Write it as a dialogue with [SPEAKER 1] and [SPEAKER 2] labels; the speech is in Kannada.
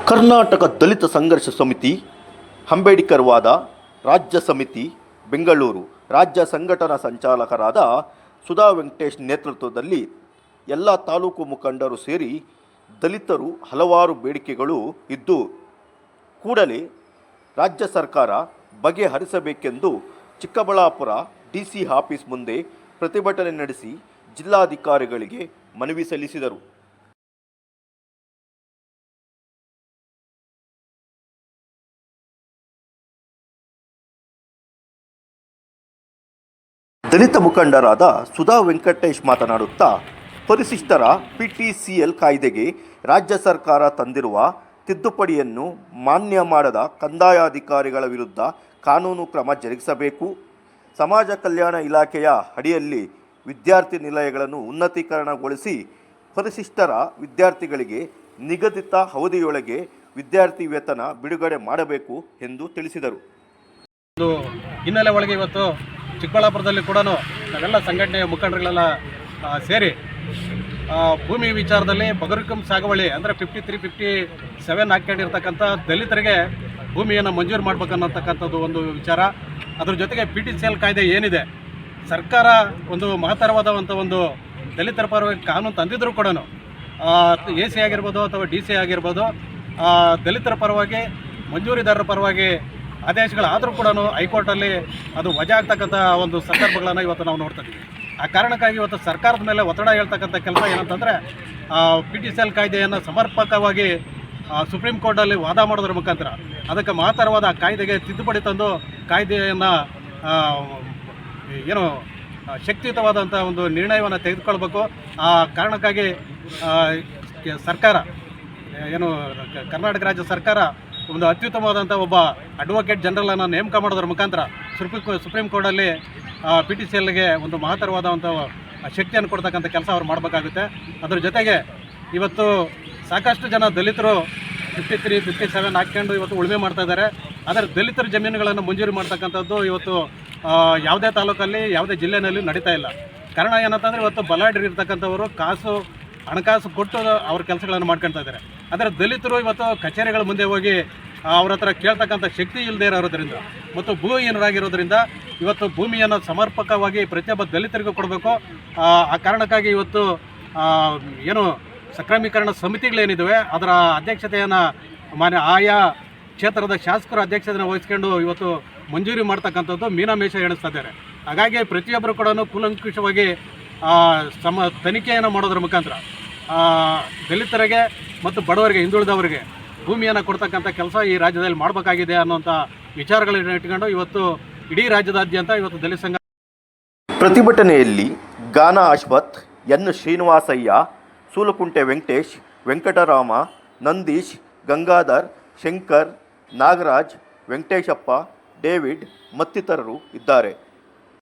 [SPEAKER 1] ಕರ್ನಾಟಕ ದಲಿತ ಸಂಘರ್ಷ ಸಮಿತಿ, ಅಂಬೇಡ್ಕರ್ ವಾದ ರಾಜ್ಯ ಸಮಿತಿ, ಬೆಂಗಳೂರು ರಾಜ್ಯ ಸಂಘಟನಾ ಸಂಚಾಲಕರಾದ ಸುಧಾ ವೆಂಕಟೇಶ್ ನೇತೃತ್ವದಲ್ಲಿ ಎಲ್ಲ ತಾಲೂಕು ಮುಖಂಡರು ಸೇರಿ ದಲಿತರು ಹಲವಾರು ಬೇಡಿಕೆಗಳು ಇದ್ದು ಕೂಡಲೇ ರಾಜ್ಯ ಸರ್ಕಾರ ಬಗೆಹರಿಸಬೇಕೆಂದು ಚಿಕ್ಕಬಳ್ಳಾಪುರ ಡಿಸಿ ಆಫೀಸ್ ಮುಂದೆ ಪ್ರತಿಭಟನೆ ನಡೆಸಿ ಜಿಲ್ಲಾಧಿಕಾರಿಗಳಿಗೆ ಮನವಿ ಸಲ್ಲಿಸಿದರು. ದಲಿತ ಮುಖಂಡರಾದ ಸುಧಾ ವೆಂಕಟೇಶ್ ಮಾತನಾಡುತ್ತಾ, ಪರಿಶಿಷ್ಟರ PTCL ಕಾಯ್ದೆಗೆ ರಾಜ್ಯ ಸರ್ಕಾರ ತಂದಿರುವ ತಿದ್ದುಪಡಿಯನ್ನು ಮಾನ್ಯ ಮಾಡದ ಕಂದಾಯಾಧಿಕಾರಿಗಳ ವಿರುದ್ಧ ಕಾನೂನು ಕ್ರಮ ಜರುಗಿಸಬೇಕು. ಸಮಾಜ ಕಲ್ಯಾಣ ಇಲಾಖೆಯ ಅಡಿಯಲ್ಲಿ ವಿದ್ಯಾರ್ಥಿ ನಿಲಯಗಳನ್ನು ಉನ್ನತೀಕರಣಗೊಳಿಸಿ ಪರಿಶಿಷ್ಟರ ವಿದ್ಯಾರ್ಥಿಗಳಿಗೆ ನಿಗದಿತ ಅವಧಿಯೊಳಗೆ ವಿದ್ಯಾರ್ಥಿ ವೇತನ ಬಿಡುಗಡೆ ಮಾಡಬೇಕು ಎಂದು ತಿಳಿಸಿದರು.
[SPEAKER 2] ಹಿನ್ನೆಲೆ ಒಳಗೆ ಇವತ್ತು ಚಿಕ್ಕಬಳ್ಳಾಪುರದಲ್ಲಿ ಕೂಡ ನಾವೆಲ್ಲ ಸಂಘಟನೆಯ ಮುಖಂಡರುಗಳೆಲ್ಲ ಸೇರಿ ಭೂಮಿ ವಿಚಾರದಲ್ಲಿ ಬಗರ್ಹುಕುಂ ಸಾಗುವಳಿ ಅಂದರೆ 5357 ಹಾಕ್ಕೊಂಡಿರ್ತಕ್ಕಂಥ ದಲಿತರಿಗೆ ಭೂಮಿಯನ್ನು ಮಂಜೂರು ಮಾಡಬೇಕನ್ನತಕ್ಕಂಥದ್ದು ಒಂದು ವಿಚಾರ. ಅದ್ರ ಜೊತೆಗೆ PTCL ಕಾಯ್ದೆ ಏನಿದೆ, ಸರ್ಕಾರ ಒಂದು ಮಹತ್ತರವಾದಂಥ ಒಂದು ದಲಿತರ ಪರವಾಗಿ ಕಾನೂನು ತಂದಿದ್ದರೂ ಕೂಡ AC ಆಗಿರ್ಬೋದು ಅಥವಾ DC ಆಗಿರ್ಬೋದು, ದಲಿತರ ಪರವಾಗಿ ಮಂಜೂರಿದಾರರ ಪರವಾಗಿ ಆದೇಶಗಳಾದರೂ ಕೂಡ ಹೈಕೋರ್ಟಲ್ಲಿ ಅದು ವಜಾ ಆಗ್ತಕ್ಕಂಥ ಒಂದು ಸಂದರ್ಭಗಳನ್ನು ಇವತ್ತು ನಾವು ನೋಡ್ತಾ ಇದ್ದೀವಿ. ಆ ಕಾರಣಕ್ಕಾಗಿ ಇವತ್ತು ಸರ್ಕಾರದ ಮೇಲೆ ಒತ್ತಡ ಹೇಳ್ತಕ್ಕಂಥ ಕೆಲಸ ಏನಂತಂದರೆ PTCL ಕಾಯ್ದೆಯನ್ನು ಸಮರ್ಪಕವಾಗಿ ಸುಪ್ರೀಂ ಕೋರ್ಟಲ್ಲಿ ವಾದ ಮಾಡೋದ್ರ ಮುಖಾಂತರ ಅದಕ್ಕೆ ಮಹತ್ತರವಾದ ಕಾಯ್ದೆಗೆ ತಿದ್ದುಪಡಿ ತಂದು ಕಾಯ್ದೆಯನ್ನು ಏನು ಶಕ್ತಿಯುತವಾದಂಥ ಒಂದು ನಿರ್ಣಯವನ್ನು ತೆಗೆದುಕೊಳ್ಬೇಕು. ಆ ಕಾರಣಕ್ಕಾಗಿ ಸರ್ಕಾರ ಏನು ಕರ್ನಾಟಕ ರಾಜ್ಯ ಸರ್ಕಾರ ಒಂದು ಅತ್ಯುತ್ತಮವಾದಂಥ ಒಬ್ಬ ಅಡ್ವೊಕೇಟ್ ಜನರಲನ್ನು ನೇಮಕ ಮಾಡೋದ್ರ ಮುಖಾಂತರ ಸುಪ್ರೀಂ ಕೋರ್ಟಲ್ಲಿ PTCLಗೆ ಒಂದು ಮಹತ್ತರವಾದಂಥ ಶಕ್ತಿಯನ್ನು ಕೊಡ್ತಕ್ಕಂಥ ಕೆಲಸ ಅವ್ರು ಮಾಡಬೇಕಾಗುತ್ತೆ. ಅದರ ಜೊತೆಗೆ ಇವತ್ತು ಸಾಕಷ್ಟು ಜನ ದಲಿತರು 5357 ಹಾಕ್ಕೊಂಡು ಇವತ್ತು ಉಳುಮೆ ಮಾಡ್ತಾಯಿದ್ದಾರೆ. ಆದರೆ ದಲಿತರ ಜಮೀನುಗಳನ್ನು ಮಂಜೂರು ಮಾಡ್ತಕ್ಕಂಥದ್ದು ಇವತ್ತು ಯಾವುದೇ ತಾಲೂಕಲ್ಲಿ ಯಾವುದೇ ಜಿಲ್ಲೆಯಲ್ಲಿ ನಡೀತಾ ಇಲ್ಲ. ಕಾರಣ ಏನಂತಂದರೆ ಇವತ್ತು ಬಲಾಢ್ಯರಿರ್ತಕ್ಕಂಥವರು ಹಣಕಾಸು ಕೊಟ್ಟು ಅವ್ರ ಕೆಲಸಗಳನ್ನು ಮಾಡ್ಕೊಳ್ತಾ ಇದ್ದಾರೆ. ಆದರೆ ದಲಿತರು ಇವತ್ತು ಕಚೇರಿಗಳ ಮುಂದೆ ಹೋಗಿ ಅವ್ರ ಹತ್ರ ಕೇಳ್ತಕ್ಕಂಥ ಶಕ್ತಿ ಇಲ್ಲದೆ ಇರೋದ್ರಿಂದ ಮತ್ತು ಭೂಹೀನರಾಗಿರೋದ್ರಿಂದ ಇವತ್ತು ಭೂಮಿಯನ್ನು ಸಮರ್ಪಕವಾಗಿ ಪ್ರತಿಯೊಬ್ಬ ದಲಿತರಿಗೂ ಕೊಡಬೇಕು. ಆ ಕಾರಣಕ್ಕಾಗಿ ಇವತ್ತು ಏನು ಸಕ್ರಮೀಕರಣ ಸಮಿತಿಗಳೇನಿದ್ದಾವೆ ಅದರ ಅಧ್ಯಕ್ಷತೆಯನ್ನು ಆಯಾ ಕ್ಷೇತ್ರದ ಶಾಸಕರ ಅಧ್ಯಕ್ಷತೆಯನ್ನು ವಹಿಸ್ಕೊಂಡು ಇವತ್ತು ಮಂಜೂರಿ ಮಾಡ್ತಕ್ಕಂಥದ್ದು ಮೀನಾಮೇಷ ಎಣಿಸ್ತಾ ಇದ್ದಾರೆ. ಹಾಗಾಗಿ ಪ್ರತಿಯೊಬ್ಬರು ಕೂಡ ಕೂಲಂಕುಷವಾಗಿ ತನಿಖೆಯನ್ನು ಮಾಡೋದ್ರ ಮುಖಾಂತರ ದಲಿತರಿಗೆ ಮತ್ತು ಬಡವರಿಗೆ, ಹಿಂದುಳಿದವರಿಗೆ ಭೂಮಿಯನ್ನು ಕೊಡ್ತಕ್ಕಂಥ ಕೆಲಸ ಈ ರಾಜ್ಯದಲ್ಲಿ ಮಾಡಬೇಕಾಗಿದೆ ಅನ್ನೋಂಥ ವಿಚಾರಗಳನ್ನು ಇಟ್ಕೊಂಡು ಇವತ್ತು ಇಡೀ ರಾಜ್ಯದಾದ್ಯಂತ ಇವತ್ತು ದಲಿತ ಸಂಘ
[SPEAKER 1] ಪ್ರತಿಭಟನೆಯಲ್ಲಿ ಗಾನಾ ಅಶ್ವಥ್, ಎನ್ ಶ್ರೀನಿವಾಸಯ್ಯ, ಸೂಲಕುಂಟೆ ವೆಂಕಟೇಶ್, ವೆಂಕಟರಾಮ, ನಂದೀಶ್, ಗಂಗಾಧರ್, ಶಂಕರ್, ನಾಗರಾಜ್, ವೆಂಕಟೇಶಪ್ಪ, ಡೇವಿಡ್ ಮತ್ತಿತರರು ಇದ್ದಾರೆ.